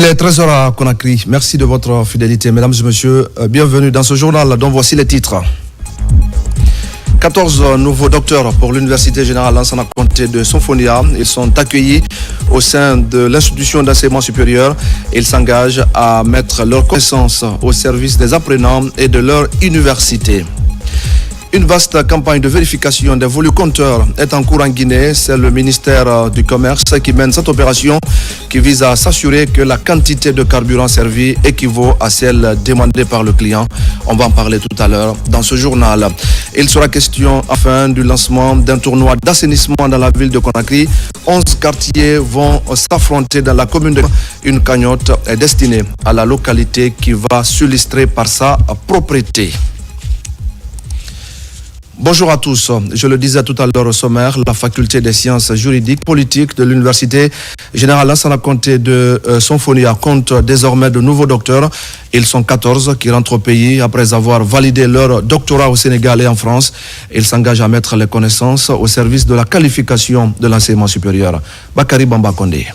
est 13h à Conakry. Merci de votre fidélité, mesdames et messieurs. Bienvenue dans ce journal dont voici les titres. 14 nouveaux docteurs pour l'Université Générale Lansana Conté de Sonfonia. Ils sont accueillis au sein de l'institution d'enseignement supérieur. Ils s'engagent à mettre leurs connaissances au service des apprenants et de leur université. Une vaste campagne de vérification des volus compteurs est en cours en Guinée. C'est le ministère du Commerce qui mène cette opération qui vise à s'assurer que la quantité de carburant servi équivaut à celle demandée par le client. On va en parler tout à l'heure dans ce journal. Il sera question enfin du lancement d'un tournoi d'assainissement dans la ville de Conakry. 11 quartiers vont s'affronter dans la commune de... Une cagnotte est destinée à la localité qui va s'illustrer par sa propreté. Bonjour à tous. Je le disais tout à l'heure au sommaire, la faculté des sciences juridiques politiques de l'Université Générale Lansana Conté de Sonfonia compte désormais de nouveaux docteurs. Ils sont 14 qui rentrent au pays après avoir validé leur doctorat au Sénégal et en France. Ils s'engagent à mettre les connaissances au service de la qualification de l'enseignement supérieur. Bakary Bamba Kondé.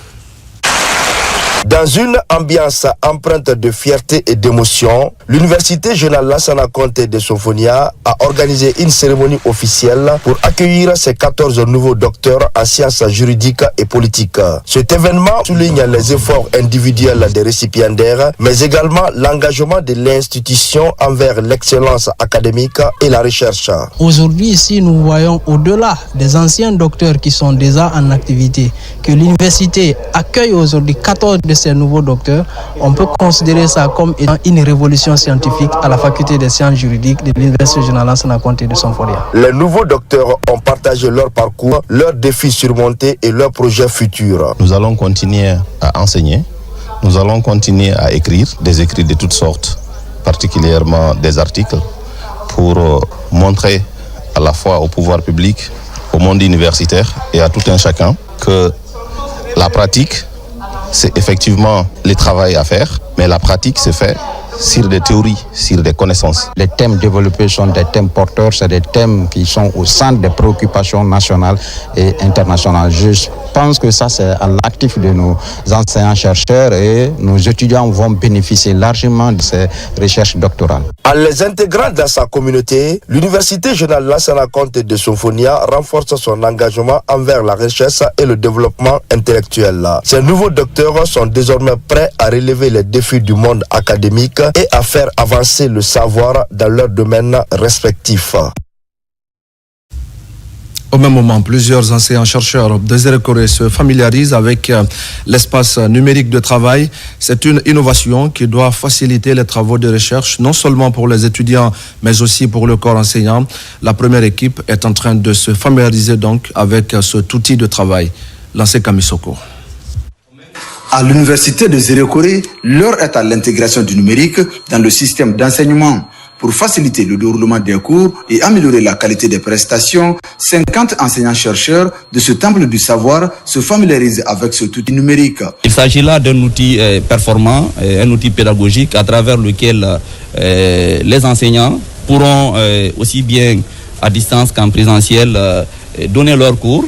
Dans une ambiance empreinte de fierté et d'émotion, l'Université Générale Lansana Conté de Sonfonia a organisé une cérémonie officielle pour accueillir ses 14 nouveaux docteurs en sciences juridiques et politiques. Cet événement souligne les efforts individuels des récipiendaires, mais également l'engagement de l'institution envers l'excellence académique et la recherche. Aujourd'hui, ici, nous voyons au-delà des anciens docteurs qui sont déjà en activité, que l'université accueille aujourd'hui 14 de ces nouveaux docteurs. On peut considérer ça comme étant une révolution scientifique à la faculté des sciences juridiques de l'Université Générale Lansana Conté de Sonfonia. Les nouveaux docteurs ont partagé leur parcours, leurs défis surmontés et leurs projets futurs. Nous allons continuer à enseigner, nous allons continuer à écrire, des écrits de toutes sortes, particulièrement des articles, pour montrer à la fois au pouvoir public, au monde universitaire et à tout un chacun que la pratique, c'est effectivement le travail à faire, mais la pratique se fait sur des théories, sur des connaissances. Les thèmes développés sont des thèmes porteurs, c'est des thèmes qui sont au centre des préoccupations nationales et internationales. Je pense que ça, c'est à l'actif de nos enseignants-chercheurs et nos étudiants vont bénéficier largement de ces recherches doctorales. En les intégrant dans sa communauté, l'Université Générale Lansana Conté de Sonfonia renforce son engagement envers la recherche et le développement intellectuel. Ces nouveaux docteurs sont désormais prêts à relever les défis du monde académique et à faire avancer le savoir dans leurs domaines respectifs. Au même moment, plusieurs enseignants-chercheurs de Zérekoré se familiarisent avec l'espace numérique de travail. C'est une innovation qui doit faciliter les travaux de recherche, non seulement pour les étudiants, mais aussi pour le corps enseignant. La première équipe est en train de se familiariser donc avec cet outil de travail. Lancé Kamisoko. À l'université de Zérekoré, l'heure est à l'intégration du numérique dans le système d'enseignement. Pour faciliter le déroulement des cours et améliorer la qualité des prestations, 50 enseignants-chercheurs de ce temple du savoir se familiarisent avec cet outil numérique. Il s'agit là d'un outil performant, un outil pédagogique à travers lequel les enseignants pourront aussi bien à distance qu'en présentiel donner leurs cours,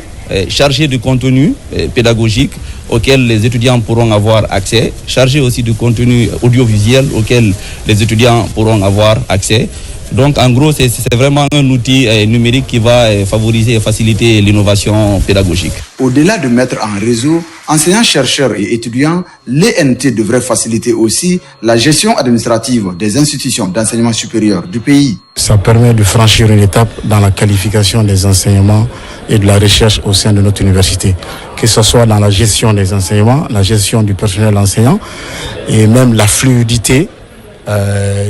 chargés de contenu pédagogique auquel les étudiants pourront avoir accès, chargés aussi de contenu audiovisuel auquel les étudiants pourront avoir accès. Donc en gros, c'est vraiment un outil numérique qui va favoriser et faciliter l'innovation pédagogique. Au-delà de mettre en réseau enseignants, chercheurs et étudiants, l'ENT devrait faciliter aussi la gestion administrative des institutions d'enseignement supérieur du pays. Ça permet de franchir une étape dans la qualification des enseignements et de la recherche au sein de notre université, que ce soit dans la gestion des enseignements, la gestion du personnel enseignant et même la fluidité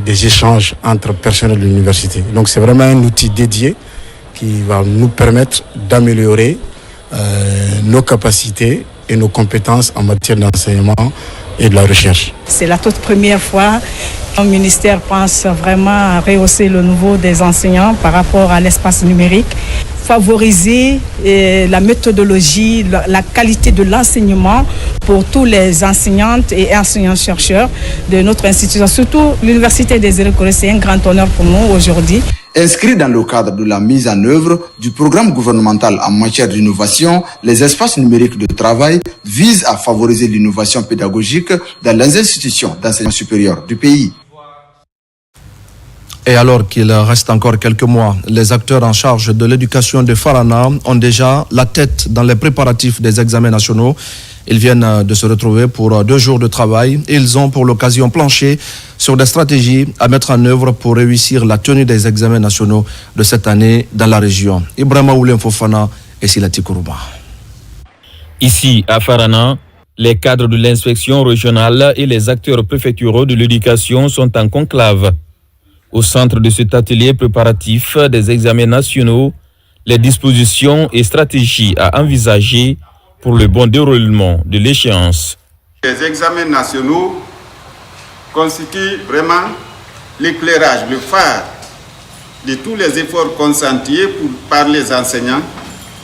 des échanges entre personnel de l'université. Donc c'est vraiment un outil dédié qui va nous permettre d'améliorer nos capacités et nos compétences en matière d'enseignement et de la recherche. C'est la toute première fois que le ministère pense vraiment à rehausser le niveau des enseignants par rapport à l'espace numérique, favoriser la méthodologie, la qualité de l'enseignement pour tous les enseignantes et enseignants-chercheurs de notre institution. Surtout l'Université des Zérekoré, c'est un grand honneur pour nous aujourd'hui. Inscrits dans le cadre de la mise en œuvre du programme gouvernemental en matière d'innovation, les espaces numériques de travail visent à favoriser l'innovation pédagogique dans les institutions d'enseignement supérieur du pays. Et alors qu'il reste encore quelques mois, les acteurs en charge de l'éducation de Farana ont déjà la tête dans les préparatifs des examens nationaux. Ils viennent de se retrouver pour 2 jours de travail. Ils ont pour l'occasion planché sur des stratégies à mettre en œuvre pour réussir la tenue des examens nationaux de cette année dans la région. Ibrahima Oulem Fofana et Silati Kourouba. Ici, à Farana, les cadres de l'inspection régionale et les acteurs préfecturaux de l'éducation sont en conclave. Au centre de cet atelier préparatif des examens nationaux, les dispositions et stratégies à envisager pour le bon déroulement de l'échéance. Les examens nationaux constituent vraiment l'éclairage, le phare de tous les efforts consentis par les enseignants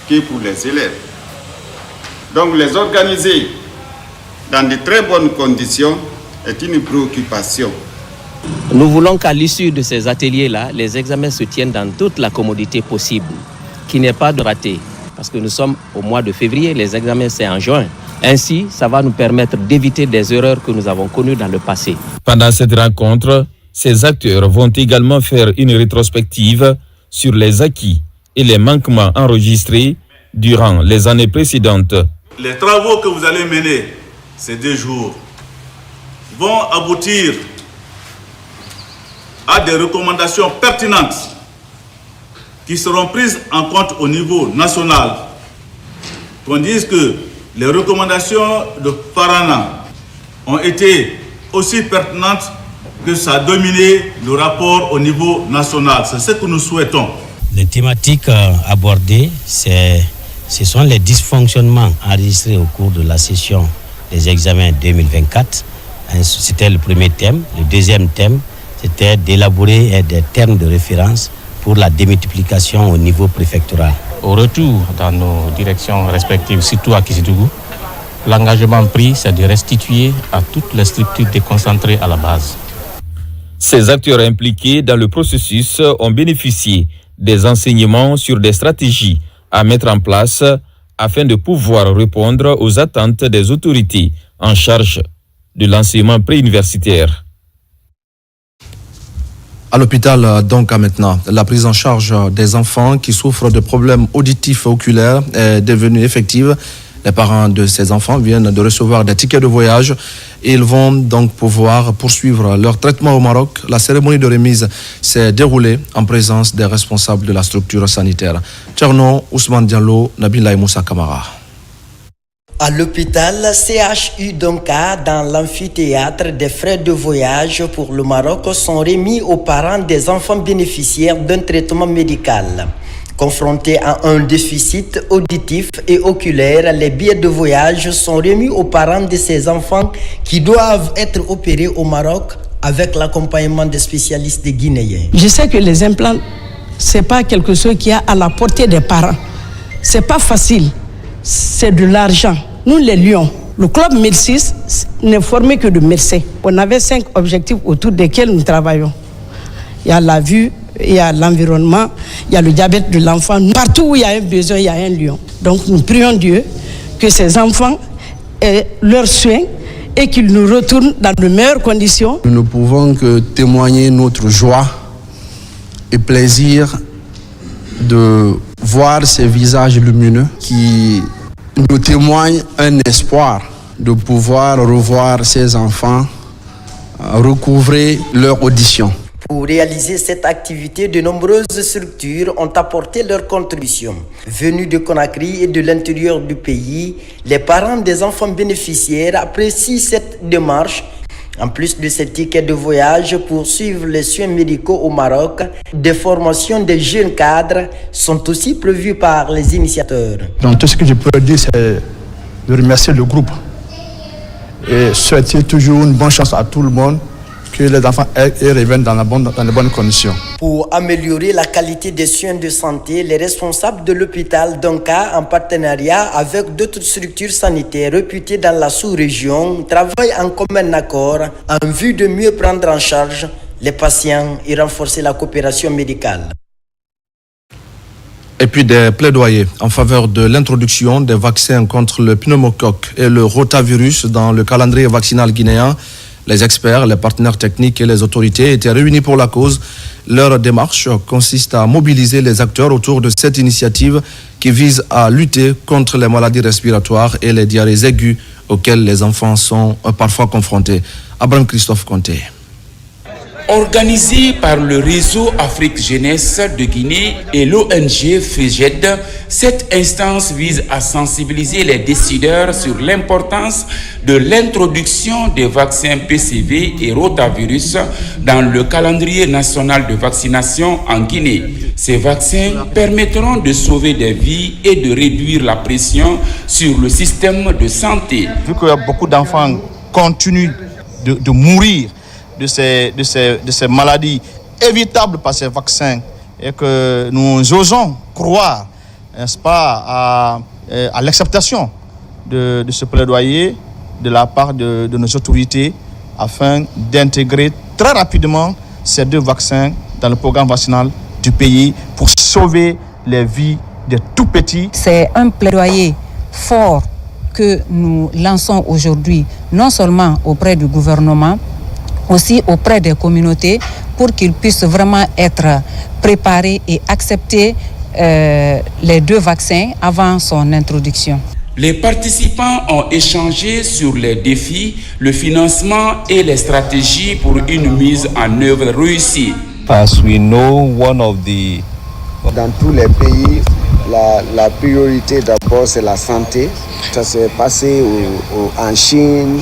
et pour les élèves. Donc les organiser dans de très bonnes conditions est une préoccupation. Nous voulons qu'à l'issue de ces ateliers-là, les examens se tiennent dans toute la commodité possible, qu'il n'y ait pas de raté. Parce que nous sommes au mois de février, les examens c'est en juin. Ainsi, ça va nous permettre d'éviter des erreurs que nous avons connues dans le passé. Pendant cette rencontre, ces acteurs vont également faire une rétrospective sur les acquis et les manquements enregistrés durant les années précédentes. Les travaux que vous allez mener ces 2 jours vont aboutir à des recommandations pertinentes qui seront prises en compte au niveau national. Qu'on dise que les recommandations de Farana ont été aussi pertinentes que ça a dominé le rapport au niveau national. C'est ce que nous souhaitons. Les thématiques abordées, ce sont les dysfonctionnements enregistrés au cours de la session des examens 2024. C'était le premier thème. Le deuxième thème, c'était d'élaborer des termes de référence pour la démultiplication au niveau préfectoral. Au retour dans nos directions respectives, surtout à Kissidougou, l'engagement pris, c'est de restituer à toutes les structures déconcentrées à la base. Ces acteurs impliqués dans le processus ont bénéficié des enseignements sur des stratégies à mettre en place afin de pouvoir répondre aux attentes des autorités en charge de l'enseignement préuniversitaire. À l'hôpital, donc, à maintenant, la prise en charge des enfants qui souffrent de problèmes auditifs et oculaires est devenue effective. Les parents de ces enfants viennent de recevoir des tickets de voyage. Ils vont donc pouvoir poursuivre leur traitement au Maroc. La cérémonie de remise s'est déroulée en présence des responsables de la structure sanitaire. Tcherno, Ousmane Diallo, Nabila et Moussa Kamara. À l'hôpital CHU Donka, dans l'amphithéâtre, des frais de voyage pour le Maroc sont remis aux parents des enfants bénéficiaires d'un traitement médical. Confrontés à un déficit auditif et oculaire, les billets de voyage sont remis aux parents de ces enfants qui doivent être opérés au Maroc avec l'accompagnement des spécialistes guinéens. Je sais que les implants, ce n'est pas quelque chose qui est à la portée des parents. Ce n'est pas facile, c'est de l'argent. Nous, les Lions, le club Médecins n'est formé que de médecins. On avait 5 objectifs autour desquels nous travaillons. Il y a la vue, il y a l'environnement, il y a le diabète de l'enfant. Partout où il y a un besoin, il y a un lion. Donc nous prions Dieu que ces enfants aient leurs soins et qu'ils nous retournent dans de meilleures conditions. Nous ne pouvons que témoigner notre joie et plaisir de voir ces visages lumineux qui nous témoignent un espoir de pouvoir revoir ces enfants recouvrer leur audition. Pour réaliser cette activité, de nombreuses structures ont apporté leur contribution. Venus de Conakry et de l'intérieur du pays, les parents des enfants bénéficiaires apprécient cette démarche. En plus de ces tickets de voyage pour suivre les soins médicaux au Maroc, des formations des jeunes cadres sont aussi prévues par les initiateurs. Donc tout ce que je pourrais dire, c'est de remercier le groupe et souhaiter toujours une bonne chance à tout le monde, que les enfants reviennent dans les bonnes conditions. Pour améliorer la qualité des soins de santé, les responsables de l'hôpital Donka, en partenariat avec d'autres structures sanitaires réputées dans la sous-région, travaillent en commun accord en vue de mieux prendre en charge les patients et renforcer la coopération médicale. Et puis des plaidoyers en faveur de l'introduction des vaccins contre le pneumocoque et le rotavirus dans le calendrier vaccinal guinéen. Les experts, les partenaires techniques et les autorités étaient réunis pour la cause. Leur démarche consiste à mobiliser les acteurs autour de cette initiative qui vise à lutter contre les maladies respiratoires et les diarrhées aiguës auxquelles les enfants sont parfois confrontés. Abraham Christophe Conté. Organisée par le réseau Afrique Jeunesse de Guinée et l'ONG FRIGED, cette instance vise à sensibiliser les décideurs sur l'importance de l'introduction des vaccins PCV et rotavirus dans le calendrier national de vaccination en Guinée. Ces vaccins permettront de sauver des vies et de réduire la pression sur le système de santé. Vu que beaucoup d'enfants continuent de mourir de ces maladies évitables par ces vaccins et que nous osons croire, n'est-ce pas, à l'acceptation de ce plaidoyer de la part de nos autorités afin d'intégrer très rapidement ces deux vaccins dans le programme vaccinal du pays pour sauver les vies des tout-petits. C'est un plaidoyer fort que nous lançons aujourd'hui, non seulement auprès du gouvernement, aussi auprès des communautés, pour qu'ils puissent vraiment être préparés et accepter les deux vaccins avant son introduction. Les participants ont échangé sur les défis, le financement et les stratégies pour une mise en œuvre réussie. As we know, dans tous les pays, la priorité d'abord c'est la santé. Ça s'est passé en Chine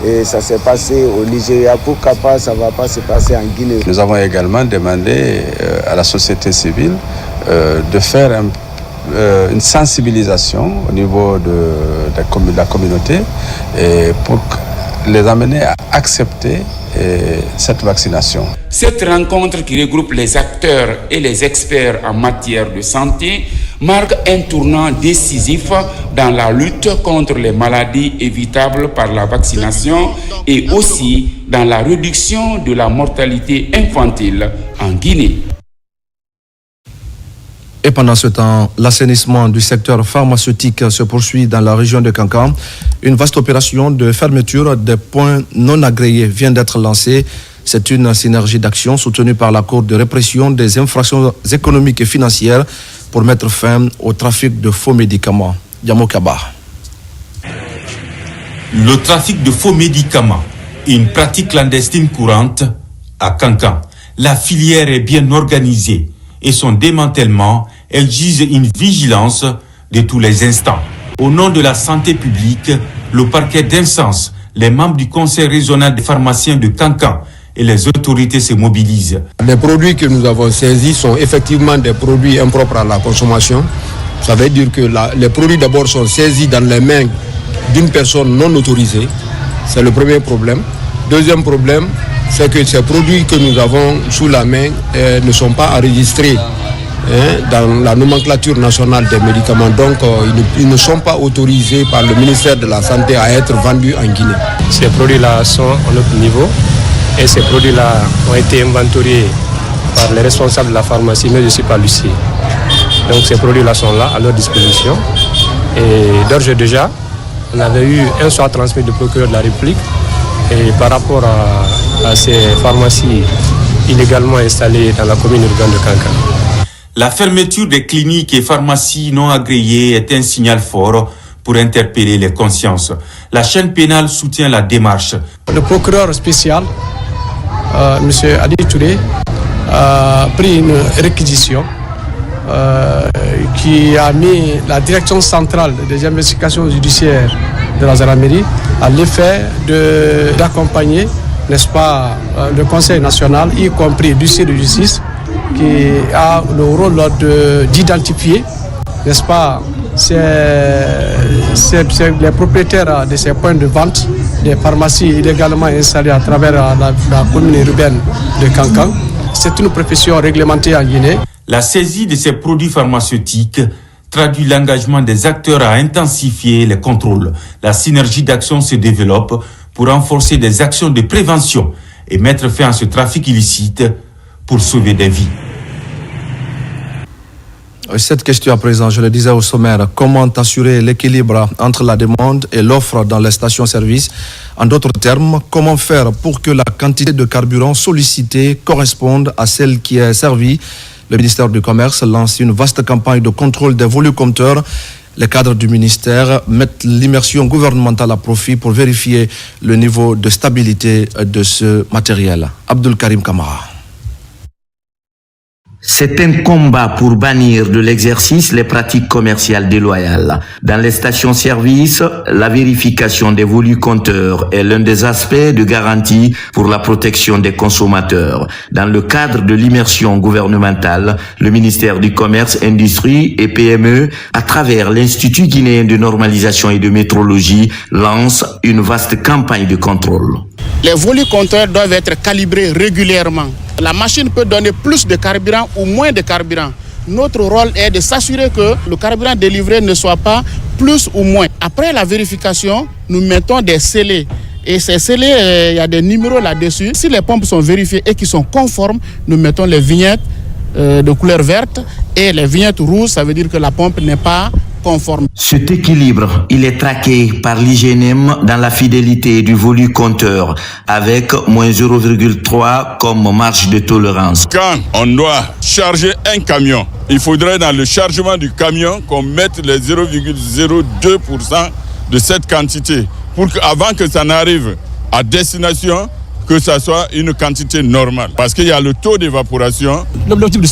et ça s'est passé au Nigeria. Pourquoi pas ça ne va pas se passer en Guinée? Nous avons également demandé à la société civile de faire une sensibilisation au niveau de la communauté pour les amener à accepter cette vaccination. Cette rencontre qui regroupe les acteurs et les experts en matière de santé marque un tournant décisif dans la lutte contre les maladies évitables par la vaccination et aussi dans la réduction de la mortalité infantile en Guinée. Et pendant ce temps, l'assainissement du secteur pharmaceutique se poursuit dans la région de Kankan. Une vaste opération de fermeture des points non agréés vient d'être lancée. C'est une synergie d'action soutenue par la Cour de répression des infractions économiques et financières pour mettre fin au trafic de faux médicaments. Yamokaba. Le trafic de faux médicaments est une pratique clandestine courante à Kankan. La filière est bien organisée et son démantèlement exige une vigilance de tous les instants. Au nom de la santé publique, le parquet d'Incense, les membres du conseil régional des pharmaciens de Kankan et les autorités se mobilisent. Les produits que nous avons saisis sont effectivement des produits impropres à la consommation. Ça veut dire que les produits d'abord sont saisis dans les mains d'une personne non autorisée. C'est le premier problème. Deuxième problème, c'est que ces produits que nous avons sous la main ne sont pas enregistrés dans la nomenclature nationale des médicaments. Donc, ils ne sont pas autorisés par le ministère de la Santé à être vendus en Guinée. Ces produits-là sont à notre niveau et ces produits-là ont été inventoriés par les responsables de la pharmacie, mais aussi par l'huissier. Donc, ces produits-là sont là à leur disposition. Et d'ores et déjà, on avait eu un soir transmis du procureur de la République. Et par rapport à ces pharmacies illégalement installées dans la commune urbaine de Kankan. La fermeture des cliniques et pharmacies non agréées est un signal fort pour interpeller les consciences. La chaîne pénale soutient la démarche. Le procureur spécial, M. Adi Touré, a pris une réquisition qui a mis la direction centrale des investigations judiciaires de la gendarmerie à l'effet d'accompagner, n'est-ce pas, le Conseil national, y compris l'huissier de justice, qui a le rôle d'identifier, n'est-ce pas, les propriétaires de ces points de vente, des pharmacies illégalement installées à travers la commune urbaine de Kankan. C'est une profession réglementée en Guinée. La saisie de ces produits pharmaceutiques traduit l'engagement des acteurs à intensifier les contrôles. La synergie d'action se développe pour renforcer des actions de prévention et mettre fin à ce trafic illicite pour sauver des vies. Cette question à présent, je le disais au sommaire, comment assurer l'équilibre entre la demande et l'offre dans les stations-service? En d'autres termes, comment faire pour que la quantité de carburant sollicitée corresponde à celle qui est servie? Le ministère du Commerce lance une vaste campagne de contrôle des volucompteurs. Les cadres du ministère mettent l'immersion gouvernementale à profit pour vérifier le niveau de stabilité de ce matériel. Abdul Karim Kamara. C'est un combat pour bannir de l'exercice les pratiques commerciales déloyales. Dans les stations-service, la vérification des volucompteurs est l'un des aspects de garantie pour la protection des consommateurs. Dans le cadre de l'immersion gouvernementale, le ministère du Commerce, Industrie et PME, à travers l'Institut guinéen de normalisation et de métrologie, lance une vaste campagne de contrôle. Les volucompteurs doivent être calibrés régulièrement. La machine peut donner plus de carburant ou moins de carburant. Notre rôle est de s'assurer que le carburant délivré ne soit pas plus ou moins. Après la vérification, nous mettons des scellés. Et ces scellés, il y a des numéros là-dessus. Si les pompes sont vérifiées et qui sont conformes, nous mettons les vignettes de couleur verte et les vignettes rouges, ça veut dire que la pompe n'est pas conforme. Cet équilibre, il est traqué par l'IGNM dans la fidélité du volucompteur avec moins 0,3 comme marge de tolérance. Quand on doit charger un camion, il faudrait dans le chargement du camion qu'on mette les 0,02% de cette quantité pour qu'avant que ça n'arrive à destination, que ça soit une quantité normale. Parce qu'il y a le taux d'évaporation. L'objectif de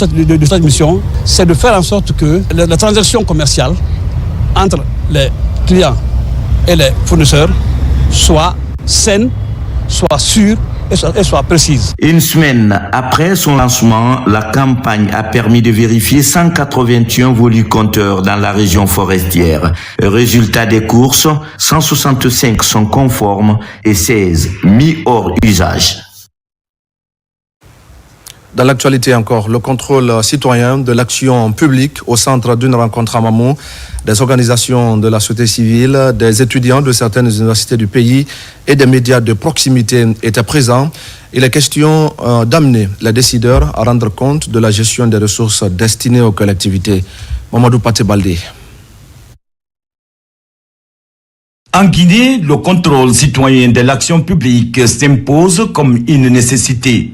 cette mission, c'est de faire en sorte que la transaction commerciale entre les clients et les fournisseurs soit saine, soit sûre et soit précise. Une semaine après son lancement, la campagne a permis de vérifier 181 volucompteurs dans la région forestière. Résultat des courses, 165 sont conformes et 16 mis hors usage. Dans l'actualité encore, le contrôle citoyen de l'action publique au centre d'une rencontre à Mamou, des organisations de la société civile, des étudiants de certaines universités du pays et des médias de proximité étaient présents. Il est question d'amener les décideurs à rendre compte de la gestion des ressources destinées aux collectivités. Mamadou Paté Baldé. En Guinée, le contrôle citoyen de l'action publique s'impose comme une nécessité.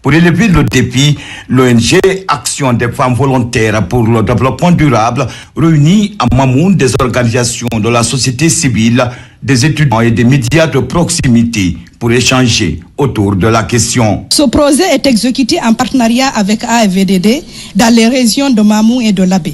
Pour élever le défi, l'ONG Action des femmes volontaires pour le développement durable réunit à Mamou des organisations de la société civile, des étudiants et des médias de proximité pour échanger autour de la question. Ce projet est exécuté en partenariat avec AFVDD dans les régions de Mamou et de Labé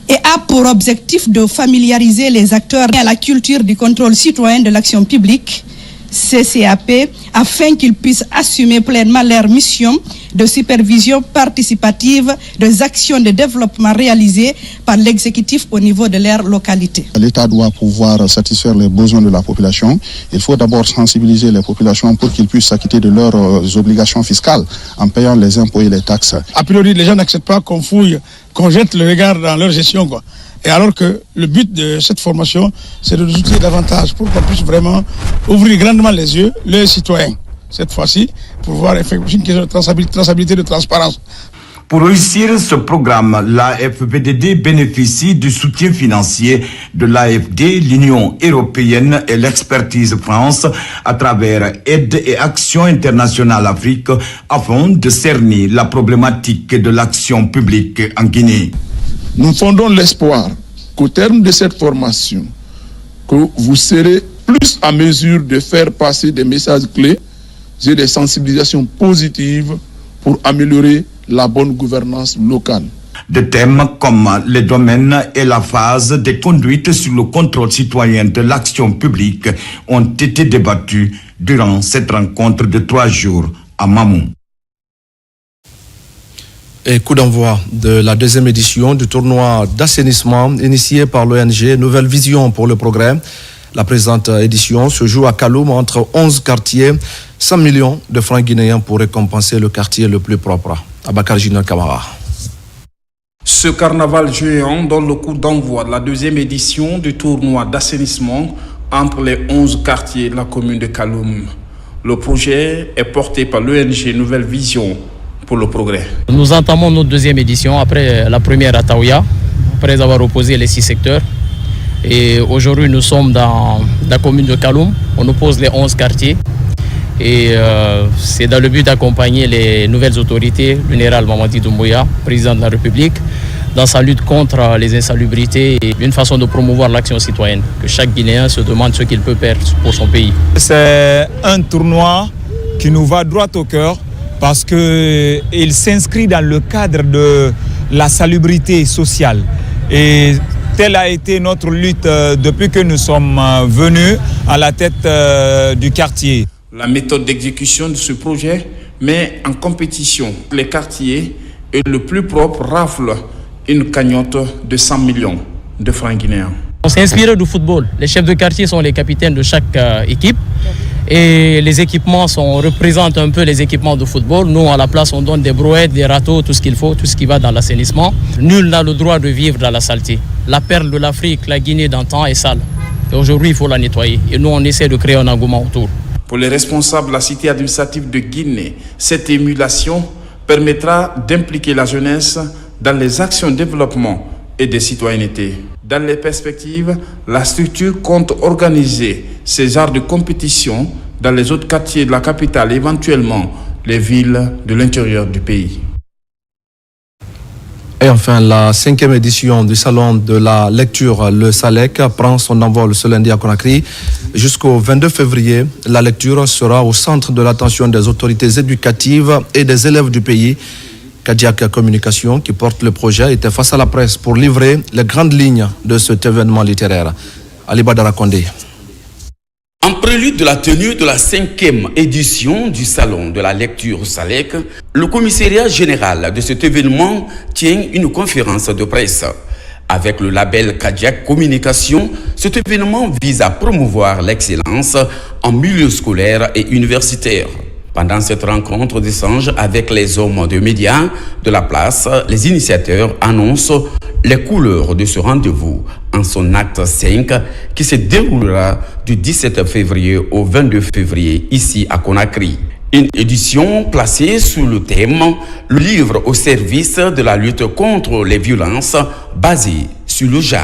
et a pour objectif de familiariser les acteurs à la culture du contrôle citoyen de l'action publique, CCAP, afin qu'ils puissent assumer pleinement leur mission de supervision participative des actions de développement réalisées par l'exécutif au niveau de leur localité. L'État doit pouvoir satisfaire les besoins de la population. Il faut d'abord sensibiliser les populations pour qu'ils puissent s'acquitter de leurs obligations fiscales en payant les impôts et les taxes. A priori, les gens n'acceptent pas qu'on fouille, qu'on jette le regard dans leur gestion, quoi. Et alors que le but de cette formation, c'est de nous outiller davantage pour qu'on puisse vraiment ouvrir grandement les yeux, les citoyens, cette fois-ci, pour voir effectivement une question de traçabilité, de transparence. Pour réussir ce programme, l'AFVDD bénéficie du soutien financier de l'AFD, l'Union européenne et l'Expertise France à travers Aide et Action internationale Afrique afin de cerner la problématique de l'action publique en Guinée. Nous fondons l'espoir qu'au terme de cette formation, que vous serez plus à mesure de faire passer des messages clés et des sensibilisations positives pour améliorer la bonne gouvernance locale. Des thèmes comme les domaines et la phase des conduites sur le contrôle citoyen de l'action publique ont été débattus durant cette rencontre de 3 jours à Mamou. Et coup d'envoi de la 2e édition du tournoi d'assainissement initié par l'ONG Nouvelle Vision pour le Progrès. La présente édition se joue à Kaloum entre 11 quartiers, 100 millions de francs guinéens pour récompenser le quartier le plus propre. Abakar Junior Kamara. Ce carnaval géant donne le coup d'envoi de la 2e édition du tournoi d'assainissement entre les 11 quartiers de la commune de Kaloum. Le projet est porté par l'ONG Nouvelle Vision pour le progrès. Nous entamons notre deuxième édition après la première à Taouya, après avoir opposé les 6 secteurs. Et aujourd'hui, nous sommes dans la commune de Kaloum. On oppose les 11 quartiers. Et c'est dans le but d'accompagner les nouvelles autorités, le général Mamadi Doumbouya, président de la République, dans sa lutte contre les insalubrités et une façon de promouvoir l'action citoyenne, que chaque Guinéen se demande ce qu'il peut faire pour son pays. C'est un tournoi qui nous va droit au cœur parce qu'il s'inscrit dans le cadre de la salubrité sociale. Et telle a été notre lutte depuis que nous sommes venus à la tête du quartier. La méthode d'exécution de ce projet met en compétition les quartiers et le plus propre rafle une cagnotte de 100 millions de francs guinéens. On s'est inspiré du football. Les chefs de quartier sont les capitaines de chaque équipe et les équipements représentent un peu les équipements de football. Nous, à la place, on donne des brouettes, des râteaux, tout ce qu'il faut, tout ce qui va dans l'assainissement. Nul n'a le droit de vivre dans la saleté. La perle de l'Afrique, la Guinée d'antan est sale. Et aujourd'hui, il faut la nettoyer. Et nous, on essaie de créer un engouement autour. Pour les responsables de la cité administrative de Guinée, cette émulation permettra d'impliquer la jeunesse dans les actions de développement et de citoyenneté. Dans les perspectives, la structure compte organiser ces genres de compétition dans les autres quartiers de la capitale, éventuellement les villes de l'intérieur du pays. Et enfin, la 5e édition du Salon de la lecture, le SALEC, prend son envol ce lundi à Conakry. Jusqu'au 22 février, la lecture sera au centre de l'attention des autorités éducatives et des élèves du pays. Kadiak Communication, qui porte le projet, était face à la presse pour livrer les grandes lignes de cet événement littéraire. Ali Badara Kondé. En prélude de la tenue de la 5e édition du Salon de la lecture SALEC, le commissariat général de cet événement tient une conférence de presse. Avec le label Kadiak Communication, cet événement vise à promouvoir l'excellence en milieu scolaire et universitaire. Pendant cette rencontre d'échange avec les hommes de médias de la place, les initiateurs annoncent les couleurs de ce rendez-vous en son acte 5 qui se déroulera du 17 février au 22 février ici à Conakry. Une édition placée sous le thème « Le livre au service de la lutte contre les violences basées sur le genre ».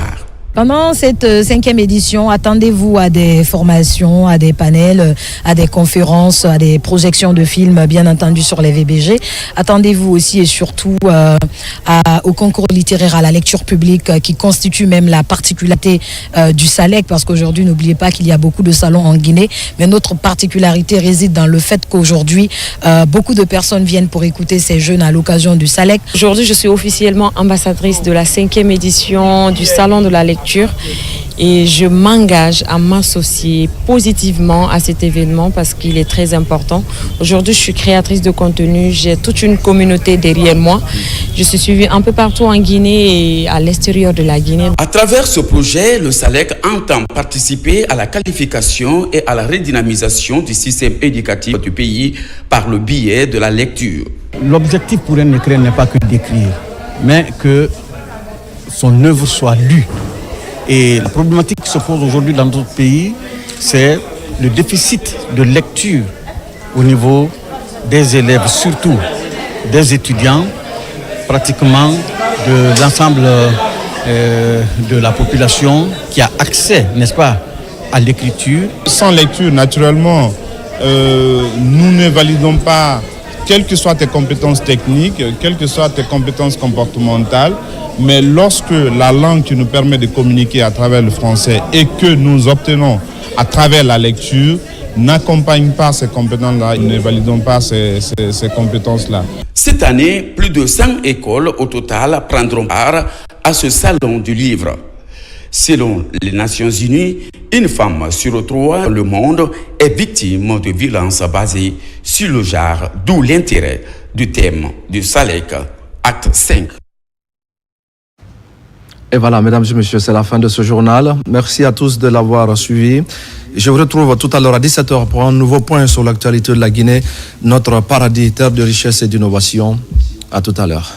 Pendant cette 5e édition, attendez-vous à des formations, à des panels, à des conférences, à des projections de films, bien entendu, sur les VBG. Attendez-vous aussi et surtout au concours littéraire à la lecture publique qui constitue même la particularité du SALEC, parce qu'aujourd'hui, n'oubliez pas qu'il y a beaucoup de salons en Guinée, mais notre particularité réside dans le fait qu'aujourd'hui, beaucoup de personnes viennent pour écouter ces jeunes à l'occasion du SALEC. Aujourd'hui, je suis officiellement ambassadrice de la 5e édition du Salon de la lecture. Et je m'engage à m'associer positivement à cet événement parce qu'il est très important. Aujourd'hui, je suis créatrice de contenu, j'ai toute une communauté derrière moi. Je suis suivie un peu partout en Guinée et à l'extérieur de la Guinée. À travers ce projet, le SALEC entend participer à la qualification et à la redynamisation du système éducatif du pays par le biais de la lecture. L'objectif pour un écrivain n'est pas que d'écrire, mais que son œuvre soit lue. Et la problématique qui se pose aujourd'hui dans notre pays, c'est le déficit de lecture au niveau des élèves, surtout des étudiants, pratiquement de l'ensemble de la population qui a accès, n'est-ce pas, à l'écriture. Sans lecture, naturellement, nous ne validons pas, quelles que soient tes compétences techniques, quelles que soient tes compétences comportementales, mais lorsque la langue qui nous permet de communiquer à travers le français et que nous obtenons à travers la lecture n'accompagne pas ces compétences-là, ne validons pas ces compétences-là. Cette année, plus de 100 écoles au total prendront part à ce salon du livre. Selon les Nations Unies, une femme sur 3 dans le monde est victime de violences basées sur le genre, d'où l'intérêt du thème du SALEC, acte 5. Et voilà, mesdames et messieurs, c'est la fin de ce journal. Merci à tous de l'avoir suivi. Je vous retrouve tout à l'heure à 17h pour un nouveau point sur l'actualité de la Guinée, notre paradis, terre de richesse et d'innovation. À tout à l'heure.